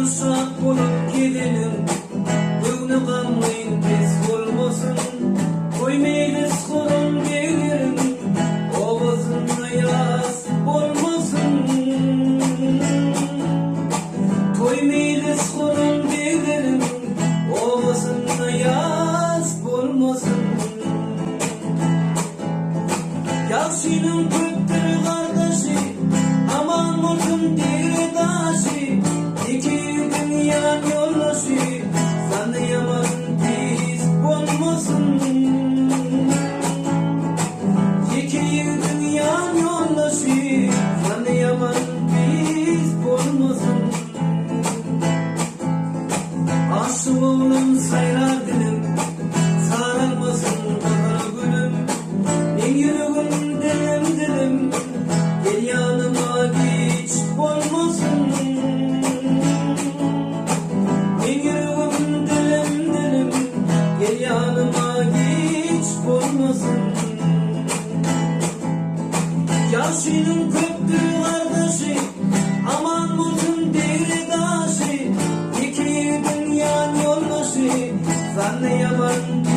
Uşak bolup gidelim, bugünü kalmayın pes olmasın. Koymayız korun gelirim, ovasında yaz olmasın. Koymayız korun gelirim, ovasında yaz olmasın. Yaşının köktür kardeşi, aman mutun diri taşı. İki dünya yoldaşı, sanıyamadın biz olmasın. İki dünya yoldaşı, sanıyamadın biz olmasın. Aşık oğlum sayrar dilim, sarılmasın kara gülüm. En yürügün dilim dilim, gel yanıma hiç olmasın. En yürügün dilim dilim, gel yanıma hiç olmasın. Yaşının köktür kardeşi, aman mutun diri taşı. İki dünya yoldaşı, sanıyamadın